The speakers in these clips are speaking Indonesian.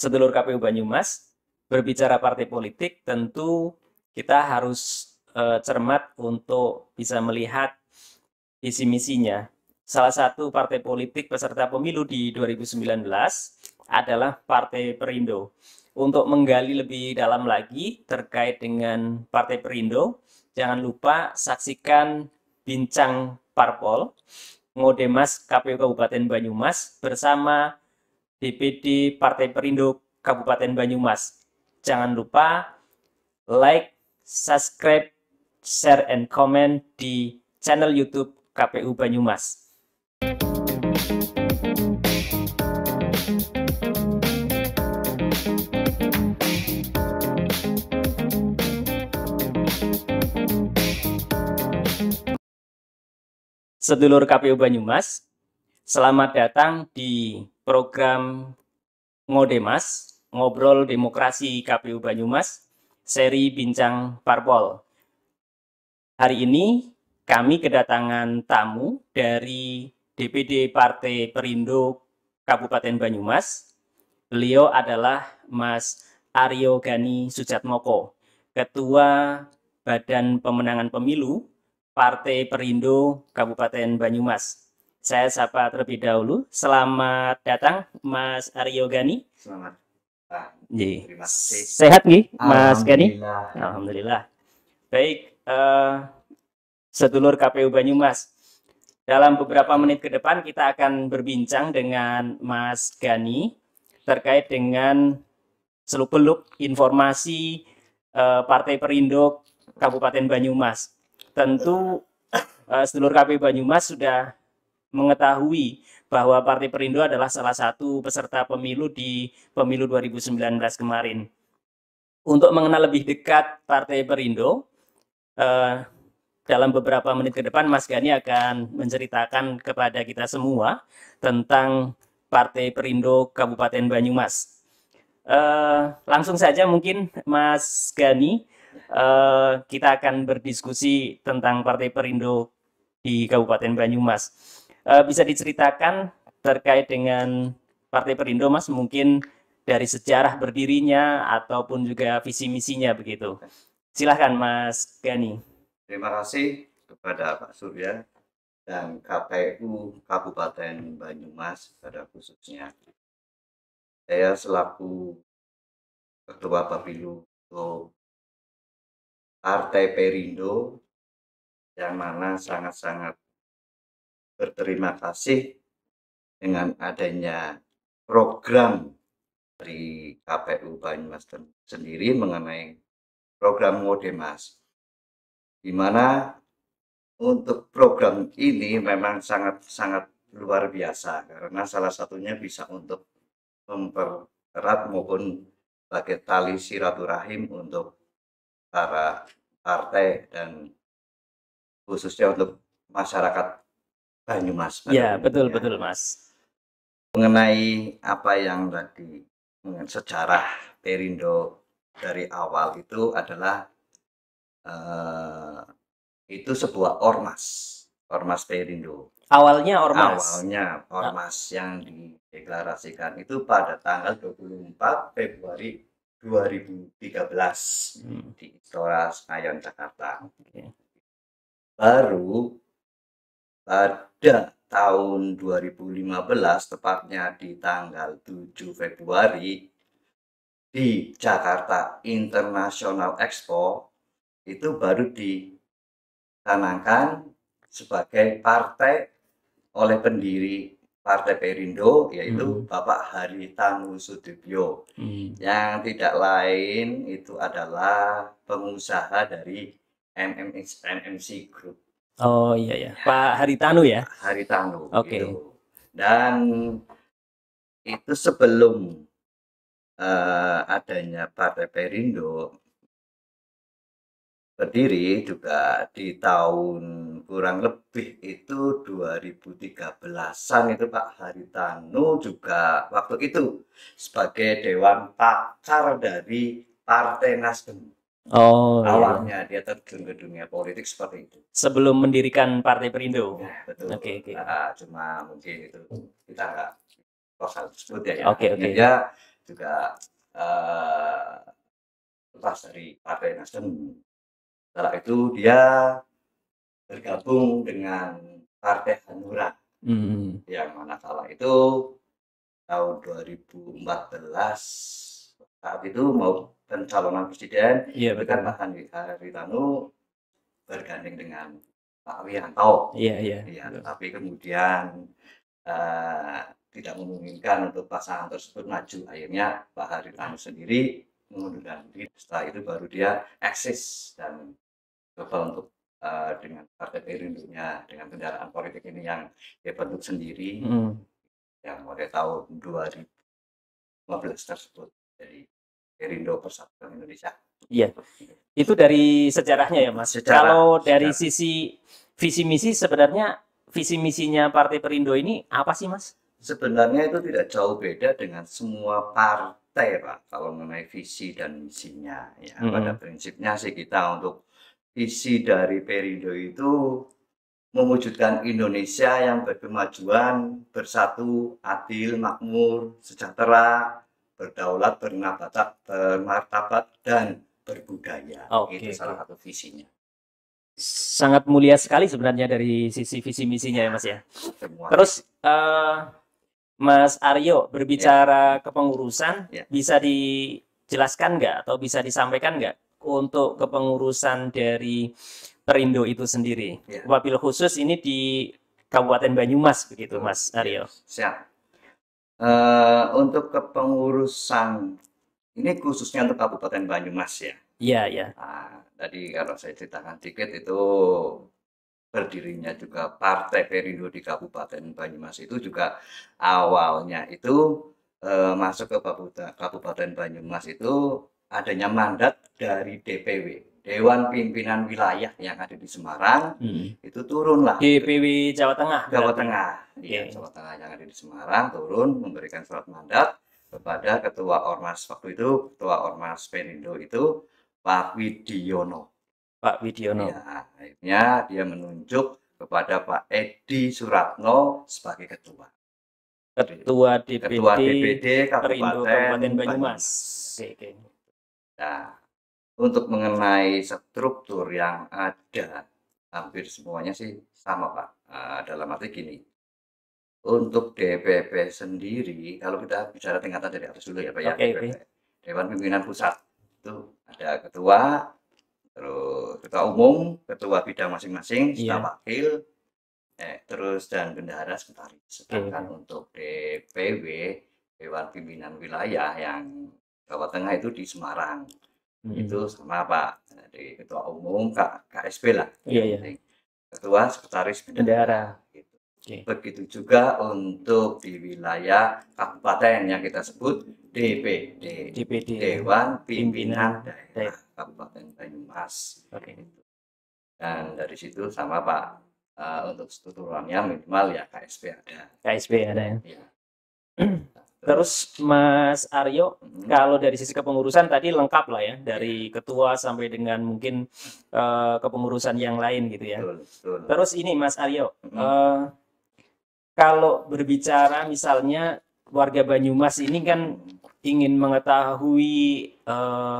sedulur KPU Banyumas, berbicara partai politik tentu kita harus cermat untuk bisa melihat visi misinya. Salah satu partai politik peserta pemilu di 2019 adalah Partai Perindo. Untuk menggali lebih dalam lagi terkait dengan Partai Perindo, jangan lupa saksikan Bincang Parpol Ngodemas KPU Kabupaten Banyumas bersama DPD Partai Perindo Kabupaten Banyumas. Jangan lupa like, subscribe, share, and comment di channel YouTube KPU Banyumas. Sedulur KPU Banyumas, selamat datang di program Ngodemas, Ngobrol Demokrasi KPU Banyumas, seri Bincang Parpol. Hari ini kami kedatangan tamu dari DPD Partai Perindo Kabupaten Banyumas. Beliau adalah Mas Aryo Gani Sujatmoko, Ketua Badan Pemenangan Pemilu Partai Perindo Kabupaten Banyumas. Saya sapa terlebih dahulu. Selamat datang Mas Aryo Gani. Selamat. Terima kasih. Sehat nih Mas Gani? Alhamdulillah. Baik, sedulur KPU Banyumas. Dalam beberapa menit ke depan kita akan berbincang dengan Mas Gani terkait dengan seluk-beluk informasi Partai Perindo Kabupaten Banyumas. Tentu sedulur KPU Banyumas sudah mengetahui bahwa Partai Perindo adalah salah satu peserta pemilu di pemilu 2019 kemarin. Untuk mengenal lebih dekat Partai Perindo, dalam beberapa menit ke depan Mas Gani akan menceritakan kepada kita semua tentang Partai Perindo Kabupaten Banyumas. Langsung saja mungkin Mas Gani, kita akan berdiskusi tentang Partai Perindo di Kabupaten Banyumas. Bisa diceritakan terkait dengan Partai Perindo, Mas, mungkin dari sejarah berdirinya ataupun juga visi misinya begitu. Silahkan Mas Gani. Terima kasih kepada Pak Surya dan KPU Kabupaten Banyumas pada khususnya. Saya selaku Ketua Bapilu Partai Perindo yang mana sangat-sangat berterima kasih dengan adanya program dari KPU Banyumas sendiri mengenai program Ngodemas, di mana untuk program ini memang sangat luar biasa karena salah satunya bisa untuk mempererat maupun sebagai tali silaturahim untuk para partai dan khususnya untuk masyarakat Banyumas. Ya, betul Mas. Mengenai apa yang tadi sejarah Perindo dari awal itu adalah itu sebuah ormas Perindo. Awalnya ormas. Awalnya ormas yang dideklarasikan itu pada tanggal 24 Februari 2013 di Istora Senayan, Jakarta. Baru pada tahun 2015, tepatnya di tanggal 7 Februari di Jakarta International Expo, itu baru dicanangkan sebagai partai oleh pendiri Partai Perindo, yaitu Bapak Haritanu Sudibyo, yang tidak lain itu adalah pengusaha dari MMC Group. Oh iya, Pak Haritanu ya? Haritanu. Oke. Gitu. Dan itu sebelum adanya Partai Perindo berdiri juga di tahun kurang lebih itu 2013-an itu Pak Haritanu juga waktu itu sebagai Dewan Pakar dari Partai Nasdem. Oh, awalnya dia terjun ke dunia politik seperti itu. Sebelum mendirikan Partai Perindo. Ya, betul. Oke. Cuma mungkin itu kita nggak bakal sebut ya. Oke. Ya, juga lepas dari Partai Nasdem. Setelah itu dia bergabung dengan Partai Hanura, yang mana kala itu tahun 2014 saat itu mau pencalonan presiden, Iya, itu kan betul. Pak Haritanu bergandeng dengan Pak Wiranto. Iya. Ya, tapi kemudian tidak memungkinkan untuk pasangan tersebut maju. Akhirnya Pak Haritanu sendiri mengundurkan diri. Setelah itu baru dia eksis dan coba untuk dengan Partai Perindonya, dengan kendaraan politik ini yang dia bentuk sendiri, yang mulai tahun 2015 tersebut dari Perindo Persatuan Indonesia. Iya, itu dari sejarahnya ya Mas. Kalau dari sisi visi misi, sebenarnya visi misinya Partai Perindo ini apa sih Mas? Sebenarnya itu tidak jauh beda dengan semua partai Pak, kalau mengenai visi dan misinya. Ya, pada prinsipnya sih kita untuk visi dari Perindo itu mewujudkan Indonesia yang berkemajuan, bersatu, adil, makmur, sejahtera, berdaulat, bermartabat, dan berbudaya. Itu salah satu visinya. Sangat mulia sekali sebenarnya dari sisi visi misinya ya Mas ya. Terus Mas Aryo berbicara kepengurusan, bisa dijelaskan nggak atau bisa disampaikan nggak untuk kepengurusan dari Perindo itu sendiri? Wabil khusus ini di Kabupaten Banyumas begitu Mas Aryo. Siap. Untuk kepengurusan ini khususnya untuk Kabupaten Banyumas ya. Iya. Nah, tadi kalau saya ceritakan dikit itu berdirinya juga Partai Perindo di Kabupaten Banyumas itu juga awalnya itu masuk ke Kabupaten Banyumas itu adanya mandat dari DPW, Dewan Pimpinan Wilayah yang ada di Semarang, itu turunlah. DPW Jawa Tengah. Jawa Tengah, iya, Jawa Tengah yang ada di Semarang turun memberikan surat mandat kepada Ketua Ormas waktu itu, Ketua Ormas Perindo itu Pak Widiono. Ya, akhirnya dia menunjuk kepada Pak Edi Suratno sebagai ketua. Ketua DPD Kabupaten Banyumas. Nah, untuk mengenai struktur yang ada, hampir semuanya sih sama Pak. Dalam arti gini, untuk DPP sendiri, kalau kita bicara tingkatan dari atas dulu ya Pak ya, Dewan Pimpinan Pusat itu ada ketua, terus ketua umum, ketua bidang masing-masing, staf wakil, terus dan bendahara sekretaris. Sedangkan untuk DPW, Dewan Pimpinan Wilayah yang Jawa Tengah itu di Semarang, itu sama Pak, dari ketua umum, KSP lah, ketua, sekretaris, bendahara. Gitu. Begitu juga untuk di wilayah kabupaten yang kita sebut DPD, Dewan Pimpinan Daerah Kabupaten Banyumas. Dan dari situ sama Pak, untuk strukturannya minimal ya KSP ada. Ya. Terus Mas Aryo, kalau dari sisi kepengurusan tadi lengkap lah ya, dari ketua sampai dengan mungkin kepengurusan yang lain gitu ya. Betul. Terus ini Mas Aryo, kalau berbicara misalnya warga Banyumas ini kan ingin mengetahui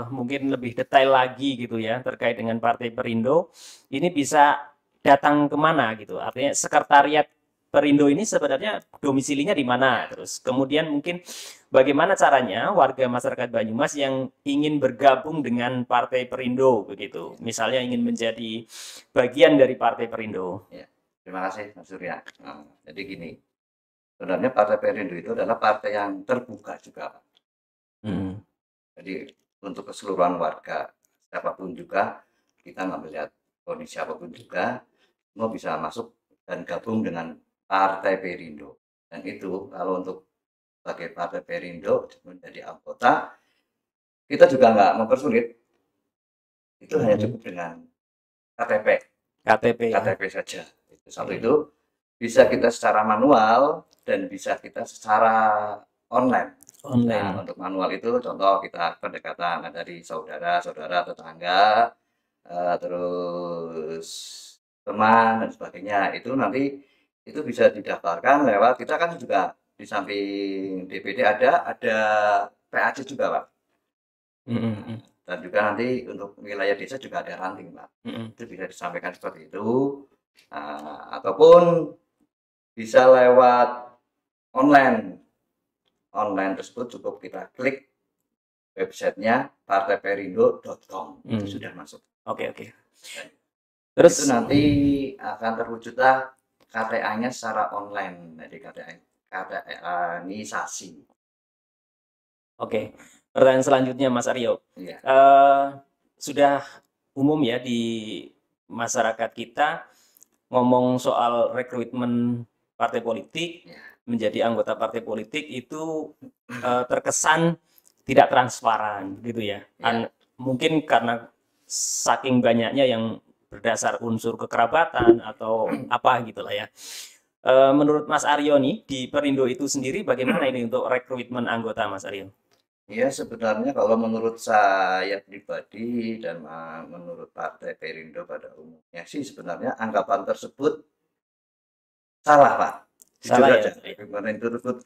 mungkin lebih detail lagi gitu ya terkait dengan Partai Perindo, ini bisa datang kemana gitu? Artinya sekretariat Perindo ini sebenarnya domisilinya di mana? Terus kemudian mungkin bagaimana caranya warga masyarakat Banyumas yang ingin bergabung dengan Partai Perindo begitu? Misalnya ingin menjadi bagian dari Partai Perindo. Ya, terima kasih Mas Surya. Jadi gini, sebenarnya Partai Perindo itu adalah partai yang terbuka juga. Jadi untuk keseluruhan warga, siapapun juga, kita nggak melihat kondisi apapun juga, semua bisa masuk dan gabung dengan Partai Perindo. Dan itu kalau untuk sebagai Partai Perindo menjadi anggota, kita juga nggak mempersulit. Itu hanya cukup dengan KTP saja. Satu itu bisa kita secara manual dan bisa kita secara online. Nah, untuk manual itu contoh kita pendekatan dari saudara, tetangga, terus teman dan sebagainya. Itu nanti itu bisa didaftarkan lewat, kita kan juga di samping DPD ada PAC juga Pak. Mm-mm. Dan juga nanti untuk wilayah desa juga ada ranting Pak. Mm-mm. Itu bisa disampaikan seperti itu. Ataupun bisa lewat online. Online tersebut cukup kita klik websitenya partaiperindo.com. Itu sudah masuk. Oke. Terus itu nanti akan terwujudlah KTA-nya secara online. Jadi KTA-nisasi. Oke. Pertanyaan selanjutnya Mas Aryo. Iya. Sudah umum ya di masyarakat kita ngomong soal rekrutmen partai politik, menjadi anggota partai politik itu terkesan tidak transparan gitu ya. Mungkin karena saking banyaknya yang berdasar unsur kekerabatan atau apa gitulah ya. Menurut Mas Aryo nih di Perindo itu sendiri bagaimana ini untuk rekrutmen anggota Mas Aryo? Ya sebenarnya kalau menurut saya pribadi dan menurut Partai Perindo pada umumnya sih sebenarnya anggapan tersebut salah Pak. Salah ya. Rekrutmen itu tersebut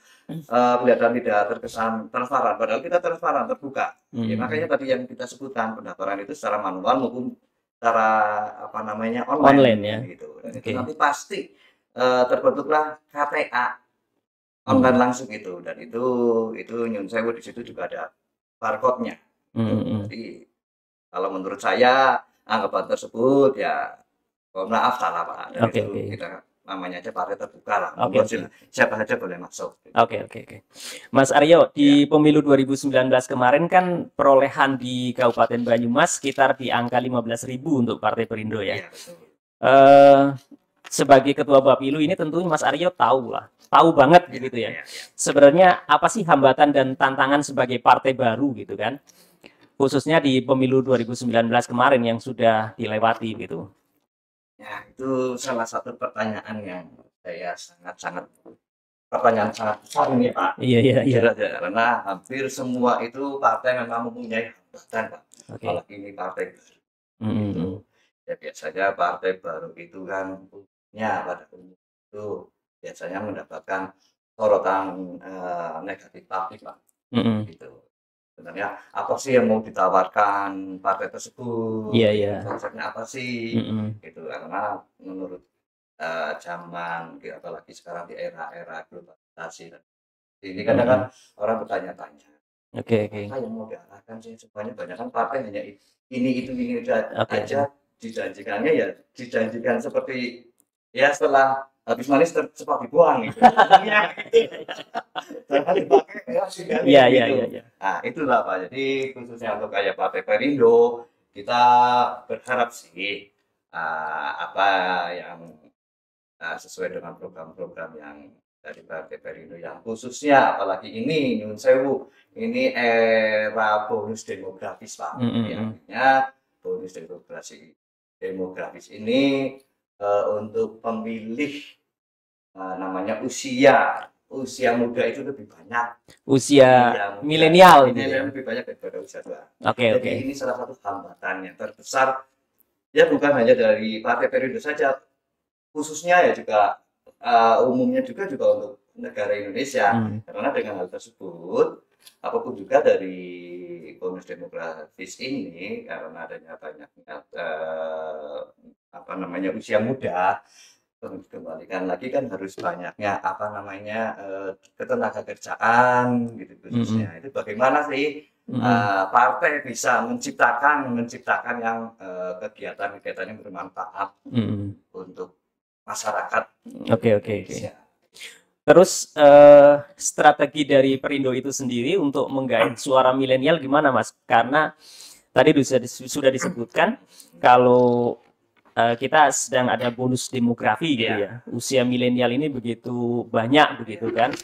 kelihatan tidak terkesan transparan, padahal kita transparan terbuka. Ya makanya tadi yang kita sebutkan pendaftaran itu secara manual maupun secara online ya. gitu. Dan itu nanti pasti terbentuklah KTA online langsung itu, dan itu nyun sewu di situ juga ada barcode-nya. Jadi kalau menurut saya anggapan tersebut ya mohon maaf salah Pak. Dan itu kita namanya aja partai terbuka lah. Siapa saja boleh masuk. Oke. Mas Aryo, di pemilu 2019 kemarin kan perolehan di Kabupaten Banyumas sekitar di angka 15.000 untuk Partai Perindo ya. Sebagai ketua Bapilu ini tentunya Mas Aryo tahu banget gitu ya. Sebenarnya apa sih hambatan dan tantangan sebagai partai baru gitu kan? Khususnya di pemilu 2019 kemarin yang sudah dilewati gitu. Ya, itu salah satu pertanyaan yang saya sangat pertanyaan sangat besar ini Pak. Iya. Karena hampir semua itu partai memang mempunyai hambatan Pak. Kalau ini partai baru. Gitu. Ya biasanya partai baru itu kan pada umumnya itu biasanya mendapatkan sorotan negatif Pak. Gitu. Sebenarnya apa sih yang mau ditawarkan partai tersebut? Konsepnya apa sih? Gitu. Karena menurut zaman apalagi sekarang di era globalisasi ini kadang kan orang bertanya-tanya. Apa yang mau diarahkan sih? Semuanya banyak kan partai hanya ini aja dijanjikannya ya dijanjikan seperti ya setelah habis manis cepat dibuang gitu. Iya. Nah, itulah Pak. Jadi khususnya untuk kayak Partai Perindo, kita berharap sih apa yang sesuai dengan program-program yang dari Partai Perindo yang khususnya apalagi ini nyun sewu, ini era bonus demografis Pak. Artinya bonus demografis ini untuk pemilih namanya usia muda itu lebih banyak. Usia milenial lebih banyak daripada usia tua. Jadi ini salah satu hambatan yang terbesar ya bukan hanya dari Partai Perindo saja, khususnya ya juga umumnya juga untuk negara Indonesia. Karena dengan hal tersebut apapun juga dari bonus demografis ini karena adanya banyaknya usia muda, kembalikan lagi kan harus banyaknya ketenaga kerjaan gitu khususnya. Itu bagaimana sih partai bisa menciptakan yang kegiatan-kegiatan yang bermanfaat untuk masyarakat. Oke. Terus strategi dari Perindo itu sendiri untuk menggait suara milenial gimana Mas? Karena tadi sudah disebutkan kalau kita sedang ada bonus demografi gitu ya. Usia milenial ini begitu banyak begitu kan.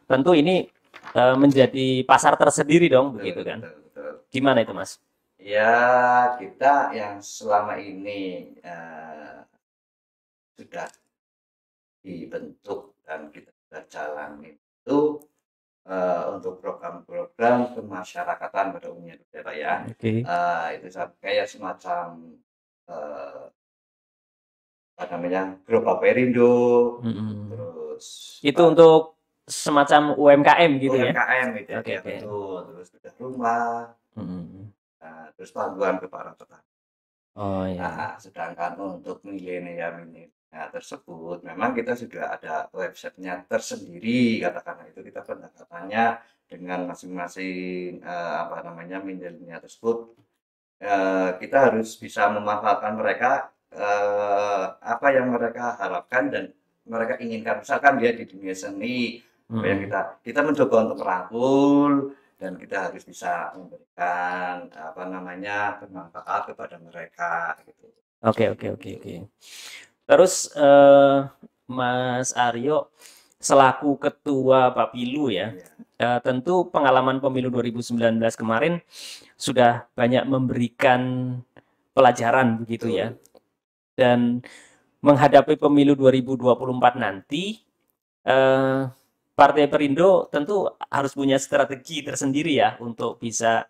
Tentu ini menjadi pasar tersendiri dong begitu kan. Gimana itu Mas? Ya kita yang selama ini sudah dibentuk dan kita sudah jalani itu untuk program-program kemasyarakatan pada umumnya ya Pak ya. Itu kayak semacam Global Perindo, terus itu untuk semacam UMKM gitu ya? UMKM gitu Oke, ya, oke. betul. Terus bedah rumah, Mm. terus bantuan ke para petani. Oh ya. Nah, sedangkan untuk milenial tersebut, memang kita sudah ada websitenya tersendiri, katakanlah itu kita pendekatannya dengan masing-masing apa namanya milenial tersebut. Kita harus bisa memanfaatkan mereka apa yang mereka harapkan dan mereka inginkan. Misalkan dia di dunia seni, apa yang Mm. kita mencoba untuk merangkul dan kita harus bisa memberikan apa namanya bermanfaat kepada mereka gitu. Oke, oke, oke, oke. Terus Mas Aryo selaku ketua Bapilu ya, Iya, tentu pengalaman pemilu 2019 kemarin sudah banyak memberikan pelajaran begitu ya. betul. Dan menghadapi pemilu 2024 nanti, eh, Partai Perindo tentu harus punya strategi tersendiri ya untuk bisa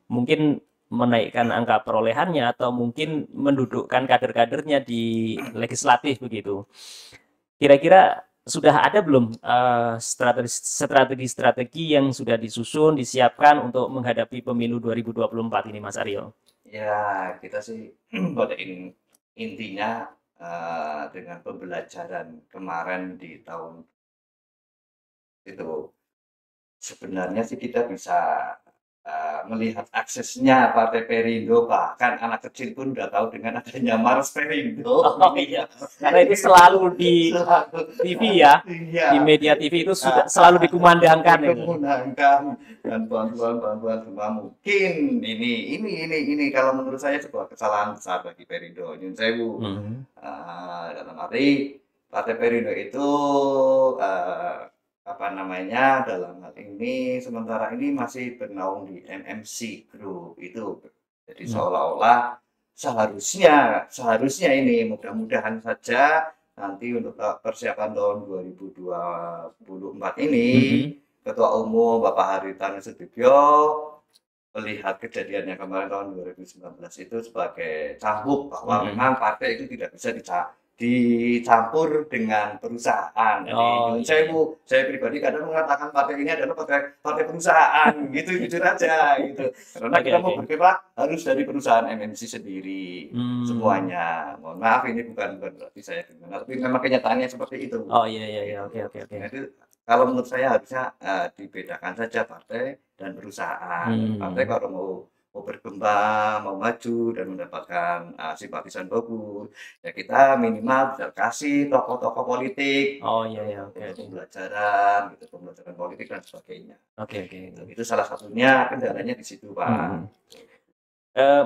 mungkin menaikkan angka perolehannya atau mungkin mendudukkan kader-kadernya di legislatif begitu. Kira-kira sudah ada belum strategi-strategi yang sudah disusun, disiapkan untuk menghadapi pemilu 2024 ini, Mas Aryo? Ya, kita sih pada intinya dengan pembelajaran kemarin di tahun itu sebenarnya sih kita bisa melihat aksesnya Partai Perindo, bahkan anak kecil pun udah tahu dengan adanya Mars Perindo. Oh iya, karena itu selalu di Selalu, TV ya, iya, di media TV itu sudah selalu dikumandangkan itu. menggunakan dan bantuan-bantuan semua mungkin ini kalau menurut saya sebuah kesalahan besar bagi Perindo. Nyun sewu. Hmm. Dalam arti Partai Perindo itu eh, apa namanya dalam hal ini sementara ini masih bernaung di MMC Group itu. Jadi Hmm. seolah-olah seharusnya ini mudah-mudahan saja nanti untuk persiapan tahun 2024 ini Hmm. Ketua Umum Bapak Haritanu Sudibyo melihat kejadian yang kemarin tahun 2019 itu sebagai cambuk bahwa Hmm. memang partai itu tidak bisa dicampur dengan perusahaan. Jadi Oh menurut iya, iya. saya pribadi kadang mengatakan partai ini adalah partai perusahaan, gitu jujur aja gitu. Karena Oke, kita oke. mau bergerak harus dari perusahaan MNC sendiri Hmm. semuanya. Mohon maaf ini bukan berarti saya gimana, tapi memang kenyataannya seperti itu. Oh iya, iya, iya. Oke, Gitu. oke, oke. Nah, itu kalau menurut saya harusnya dibedakan saja partai dan perusahaan. Partai Hmm. kalau mau berkembang, mau maju dan mendapatkan simpatisan bagus, ya kita minimal bisa kasih tokoh-tokoh politik Oh iya, gitu, iya. Oke, untuk oke. pembelajaran, gitu, pembelajaran politik dan sebagainya. Oke, oke. Itu salah satunya kendalanya di situ, Hmm. Pak.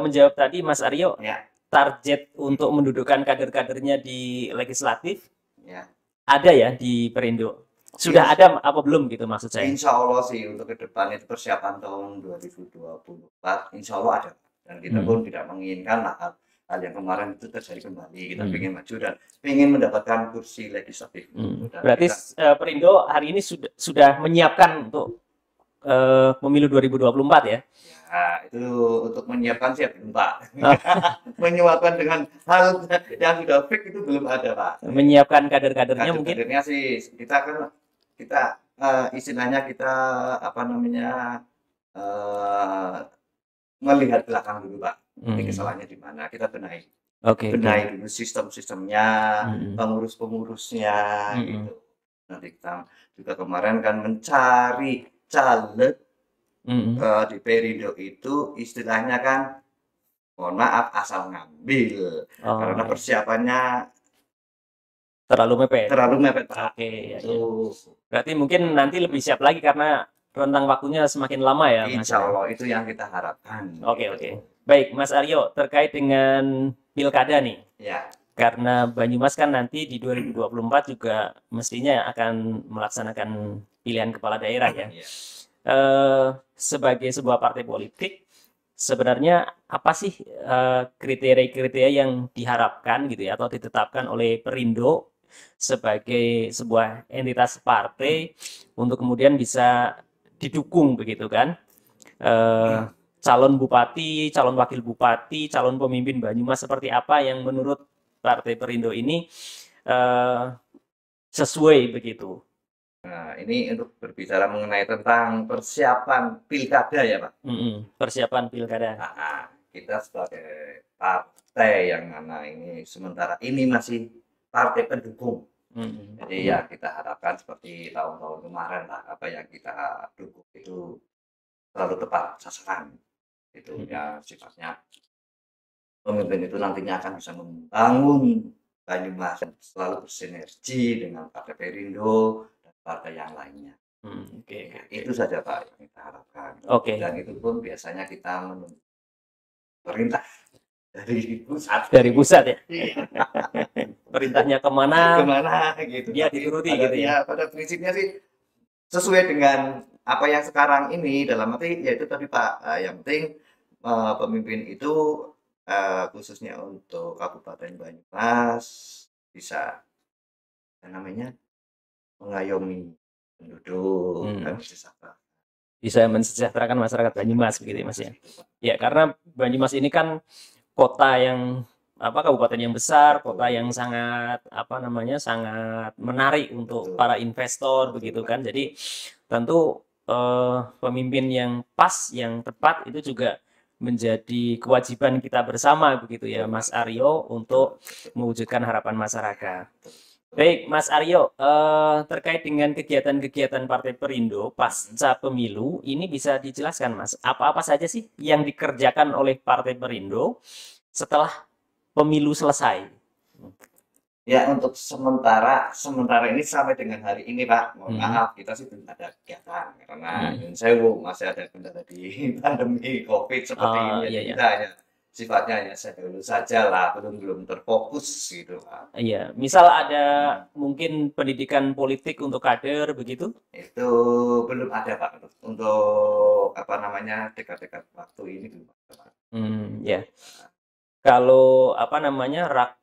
Menjawab tadi, Mas Aryo, Ya, target untuk mendudukkan kader-kadernya di legislatif ya. ada ya di Perindo? Sudah Ins- ada apa belum gitu maksud saya? Insya Allah sih untuk ke depan itu persiapan tahun 2024, insya Allah ada. Dan kita Hmm. pun tidak menginginkan hal yang kemarin itu terjadi kembali. Kita Hmm. ingin maju dan ingin mendapatkan kursi legislatif. Hmm. Dan Berarti kita, Perindo hari ini sudah menyiapkan untuk pemilu 2024 ya? ya, itu untuk menyiapkan siap belum, Pak. Menyiapkan dengan hal yang sudah fix itu belum ada, Pak. Menyiapkan kader-kadernya mungkin? Kader-kadernya sih kita istilahnya kita apa namanya eh, melihat belakang dulu, Pak. Ini Hmm. kesalahannya di mana? Kita benahi. Oke, oke. Benahi dulu sistem-sistemnya, Hmm. pengurus-pengurusnya Hmm. gitu. Nanti kita juga kemarin kan mencari caleg Hmm. di Perindo itu istilahnya kan mohon maaf asal ngambil Oh, karena iya. persiapannya Terlalu mepet. terlalu mepet, Pak. Oke, ya, Itu ya. Berarti mungkin nanti lebih siap lagi karena rentang waktunya semakin lama ya, Mas insya ya. Allah itu yang kita harapkan Oke, gitu. oke. Baik, Mas Aryo, terkait dengan pilkada nih. Ya, Karena Banyumas kan nanti di 2024 juga mestinya akan melaksanakan pilihan kepala daerah ya. ya. Sebagai sebuah partai politik, sebenarnya apa sih kriteria-kriteria yang diharapkan gitu ya atau ditetapkan oleh Perindo sebagai sebuah entitas partai untuk kemudian bisa didukung begitu kan? Eh, calon bupati, calon wakil bupati, calon pemimpin Banyumas seperti apa yang menurut Partai Perindo ini eh, sesuai begitu. Nah, ini untuk berbicara mengenai tentang persiapan pilkada ya, Pak. Persiapan pilkada. Kita sebagai partai yang mana ini sementara ini masih partai pendukung. Jadi ya kita harapkan seperti tahun-tahun kemarin lah, apa yang kita dukung itu selalu tepat sasaran. Itu ya sifatnya pemimpin itu nantinya akan bisa membangun Banyumas selalu bersinergi dengan Partai Perindo dan partai yang lainnya. Itu saja Pak yang kita harapkan. Dan itu pun biasanya kita menunggu perintah dari pusat. Dari pusat ya. Perintahnya kemana? Kemana gitu. Dia dituruti gitu ya. Pada prinsipnya sih sesuai dengan apa yang sekarang ini, dalam arti yaitu tadi Pak, yang penting pemimpin itu khususnya untuk Kabupaten Banyumas bisa namanya mengayomi penduduk dan bisa mensejahterakan masyarakat Banyumas begitu ya Mas ya. Ya karena Banyumas ini kan kota yang kabupaten yang besar, kota yang sangat sangat menarik untuk para investor begitu kan. Jadi tentu pemimpin yang pas, yang tepat itu juga menjadi kewajiban kita bersama begitu ya Mas Aryo untuk mewujudkan harapan masyarakat. Baik Mas Aryo, terkait dengan kegiatan-kegiatan Partai Perindo pasca pemilu ini bisa dijelaskan Mas, apa-apa saja sih yang dikerjakan oleh Partai Perindo setelah pemilu selesai? Ya untuk sementara ini sampai dengan hari ini Pak, mohon maaf kita sih belum ada kegiatan karena Sewu masih ada kendala di pandemi COVID seperti ini. Jadi kita hanya sifatnya hanya dulu saja lah, belum terfokus gitu Pak. Iya, misal ada mungkin pendidikan politik untuk kader begitu? Itu belum ada Pak, untuk dekat-dekat waktu ini belum ada Pak. Ya. Kalau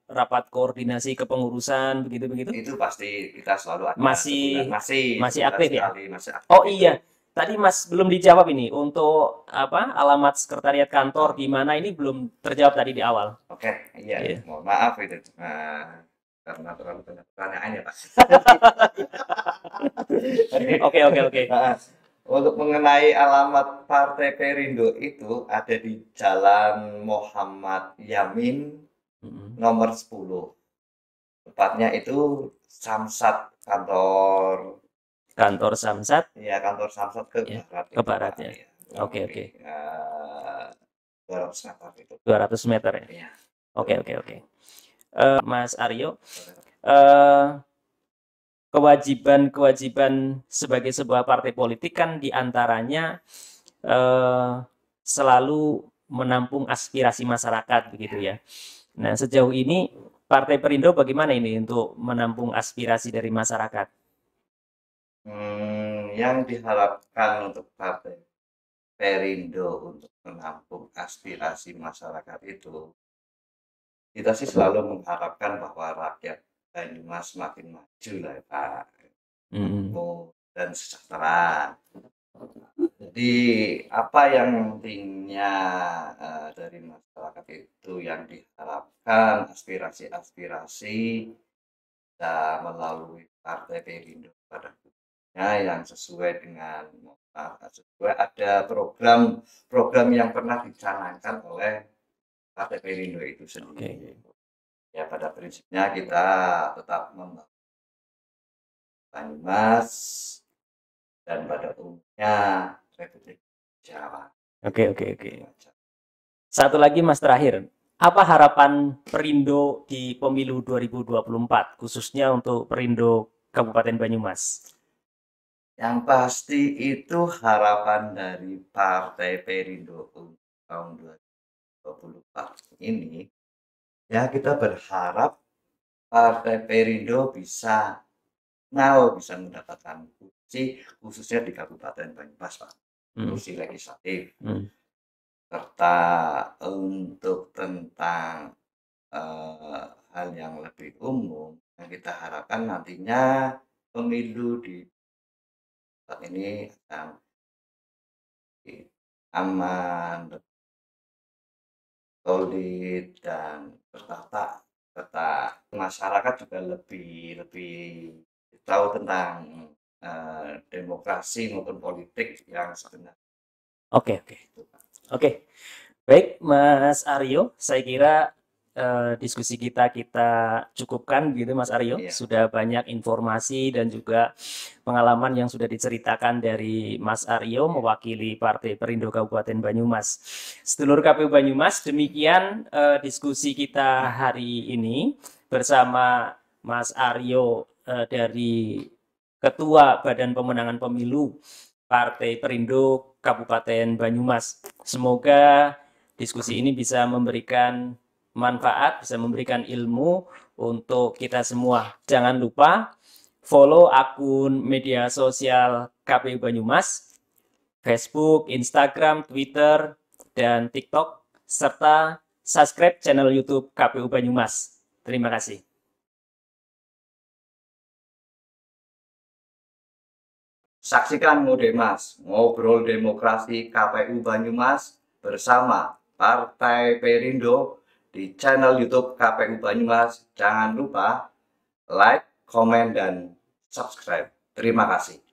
rapat koordinasi kepengurusan begitu-begitu? Itu pasti kita selalu ada. Masih aktif ya? Masih aktif. Oh iya, tadi Mas belum dijawab ini untuk alamat sekretariat kantor di mana ini belum terjawab tadi di awal. Oke, iya. Mohon maaf itu. Karena terlalu banyak pertanyaan ya Pak. Oke. Untuk mengenai alamat Partai Perindo itu ada di Jalan Muhammad Yamin nomor 10. Tepatnya itu Samsat kantor Samsat. Iya, kantor Samsat ke barat. Ke barat ya. Oke. 200 meter itu. 200 meter ya. Iya. Oke. Mas Aryo, kewajiban sebagai sebuah partai politik kan diantaranya selalu menampung aspirasi masyarakat begitu ya. Nah sejauh ini Partai Perindo bagaimana ini untuk menampung aspirasi dari masyarakat? Yang diharapkan untuk Partai Perindo untuk menampung aspirasi masyarakat itu, kita sih selalu mengharapkan bahwa rakyat Banyumas makin maju lah Pak, dan sejahtera. Jadi apa yang pentingnya dari masyarakat itu yang diharapkan aspirasi melalui Partai Perindo pada yang sesuai dengan ada program yang pernah dicanangkan oleh Partai Perindo itu sendiri. Ya pada prinsipnya kita tetap membangun Banyumas dan pada umumnya Republik Jawa. Oke. Satu lagi Mas terakhir, apa harapan Perindo di pemilu 2024 khususnya untuk Perindo Kabupaten Banyumas? Yang pasti itu harapan dari Partai Perindo untuk tahun 2024 ini, ya kita berharap Partai Perindo bisa mendapatkan kursi khususnya di Kabupaten Banyumas Pak, kursi legislatif, serta untuk tentang hal yang lebih umum yang kita harapkan nantinya pemilu di saat ini akan aman, solid dan tertata, serta masyarakat juga lebih tahu tentang demokrasi maupun politik yang sebenarnya. Oke, oke. Oke. Baik, Mas Aryo, saya kira diskusi kita cukupkan gitu Mas Aryo. Iya. Sudah banyak informasi dan juga pengalaman yang sudah diceritakan dari Mas Aryo mewakili Partai Perindo Kabupaten Banyumas. Sedulur KPU Banyumas, demikian diskusi kita hari ini bersama Mas Aryo dari Ketua Badan Pemenangan Pemilu Partai Perindo Kabupaten Banyumas. Semoga diskusi ini bisa memberikan manfaat, bisa memberikan ilmu untuk kita semua. Jangan lupa follow akun media sosial KPU Banyumas, Facebook, Instagram, Twitter, dan TikTok, serta subscribe channel YouTube KPU Banyumas. Terima kasih. Saksikan Ngodemas, ngobrol demokrasi KPU Banyumas bersama Partai Perindo di channel YouTube KPU Banyumas. Jangan lupa like, komen, dan subscribe. Terima kasih.